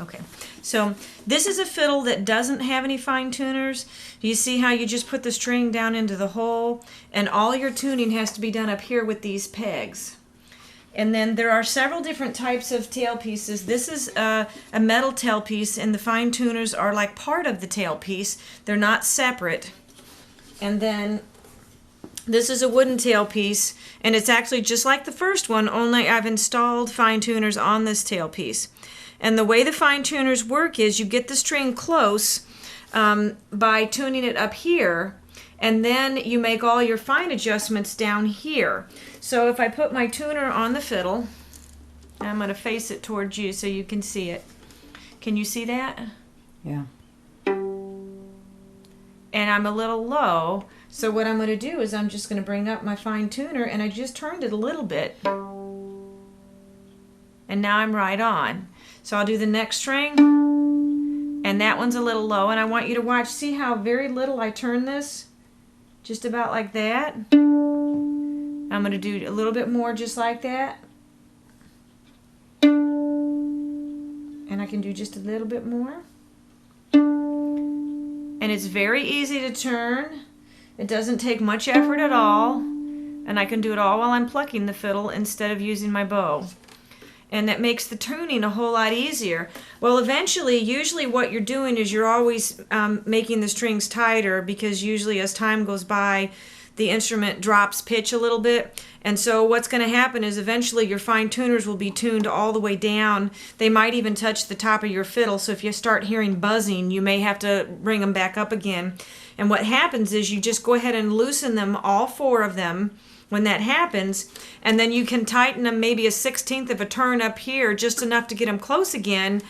Okay, so this is a fiddle that doesn't have any fine tuners. Do you see how you just put the string down into the hole, and all your tuning has to be done up here with these pegs. And then there are several different types of tailpieces. This is a metal tailpiece, and the fine tuners are like part of the tailpiece. They're not separate. And then this is a wooden tailpiece, and it's actually just like the first one, only I've installed fine tuners on this tailpiece. And the way the fine tuners work is you get the string close by tuning it up here, and then you make all your fine adjustments down here. So if I put my tuner on the fiddle, I'm going to face it towards you so you can see it. Can you see that? Yeah. And I'm a little low, so what I'm going to do is I'm just going to bring up my fine tuner, and I just turned it a little bit. And now I'm right on. So I'll do the next string, and that one's a little low, and I want you to watch, see how very little I turn this? Just about like that. I'm going to do a little bit more just like that. And I can do just a little bit more. And it's very easy to turn. It doesn't take much effort at all. And I can do it all while I'm plucking the fiddle instead of using my bow. And that makes the tuning a whole lot easier. Well, eventually, usually what you're doing is you're always making the strings tighter, because usually as time goes by, the instrument drops pitch a little bit. And so what's going to happen is eventually your fine tuners will be tuned all the way down. They might even touch the top of your fiddle, so if you start hearing buzzing, you may have to bring them back up again. And what happens is you just go ahead and loosen them, all four of them, when that happens, and then you can tighten them maybe 1/16 of a turn up here, just enough to get them close again,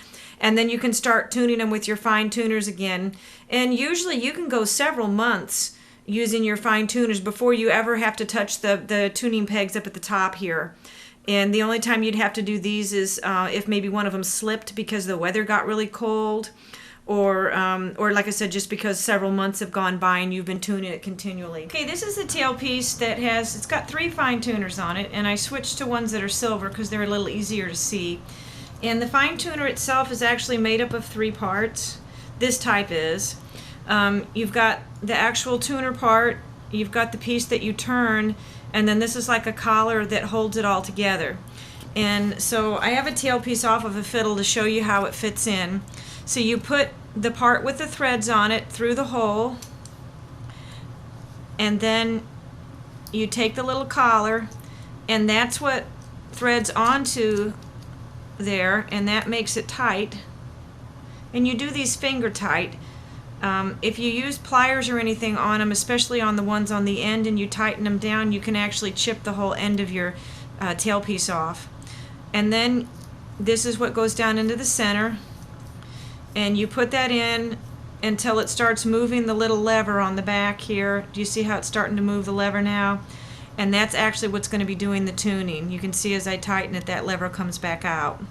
and then you can start tuning them with your fine tuners again. And usually you can go several months using your fine tuners before you ever have to touch the tuning pegs up at the top here. And the only time you'd have to do these is if maybe one of them slipped because the weather got really cold, or like I said, just because several months have gone by and you've been tuning it continually. Okay, this is a tailpiece that it's got 3 fine tuners on it, and I switched to ones that are silver because they're a little easier to see. And the fine tuner itself is actually made up of 3 parts. This type is. You've got the actual tuner part, you've got the piece that you turn, and then this is like a collar that holds it all together. And so I have a tailpiece off of a fiddle to show you how it fits in. So you put the part with the threads on it through the hole, and then you take the little collar, and that's what threads onto there, and that makes it tight. And you do these finger tight. If you use pliers or anything on them, especially on the ones on the end, and you tighten them down, you can actually chip the whole end of your tailpiece off. And then this is what goes down into the center, and you put that in until it starts moving the little lever on the back here. Do you see how it's starting to move the lever now? And that's actually what's going to be doing the tuning. You can see as I tighten it, that lever comes back out.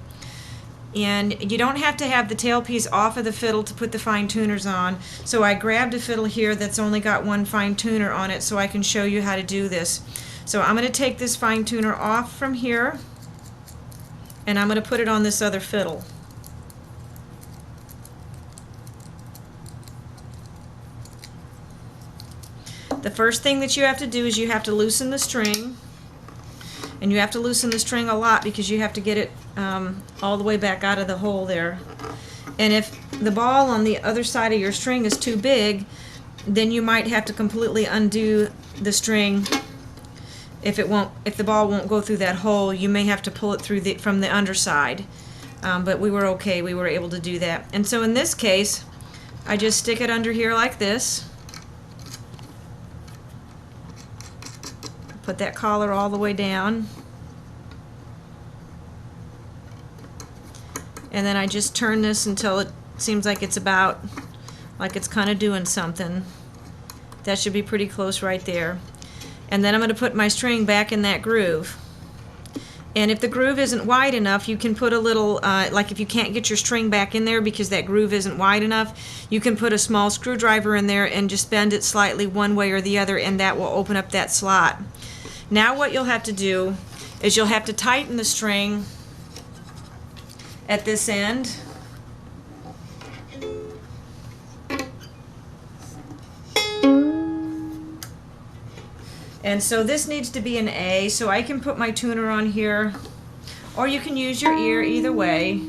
And you don't have to have the tailpiece off of the fiddle to put the fine tuners on. So I grabbed a fiddle here that's only got 1 fine tuner on it so I can show you how to do this. So I'm going to take this fine tuner off from here, and I'm going to put it on this other fiddle. The first thing that you have to do is you have to loosen the string, and you have to loosen the string a lot because you have to get it all the way back out of the hole there. And if the ball on the other side of your string is too big, then you might have to completely undo the string. If the ball won't go through that hole, you may have to pull it through from the underside. But we were okay, we were able to do that. And so in this case, I just stick it under here like this. Put that collar all the way down, and then I just turn this until it seems like it's about, like it's kind of doing something. That should be pretty close right there. And then I'm going to put my string back in that groove. And if the groove isn't wide enough, you can put a little, like if you can't get your string back in there because that groove isn't wide enough, you can put a small screwdriver in there and just bend it slightly one way or the other, and that will open up that slot. Now what you'll have to do is you'll have to tighten the string at this end, And so this needs to be an A, so I can put my tuner on here, or you can use your ear, either way.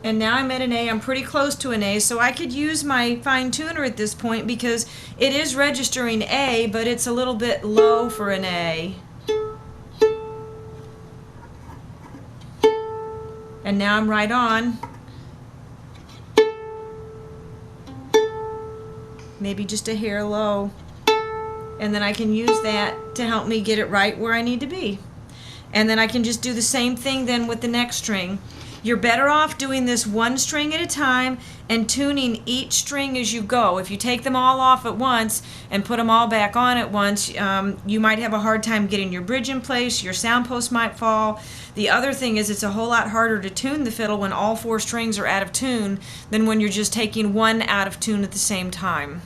And now I'm at an A. I'm pretty close to an A, so I could use my fine tuner at this point because it is registering A, but it's a little bit low for an A. And now I'm right on. Maybe just a hair low. And then I can use that to help me get it right where I need to be. And then I can just do the same thing then with the next string. You're better off doing this one string at a time and tuning each string as you go. If you take them all off at once and put them all back on at once, you might have a hard time getting your bridge in place, your sound post might fall. The other thing is it's a whole lot harder to tune the fiddle when all 4 strings are out of tune than when you're just taking one out of tune at the same time.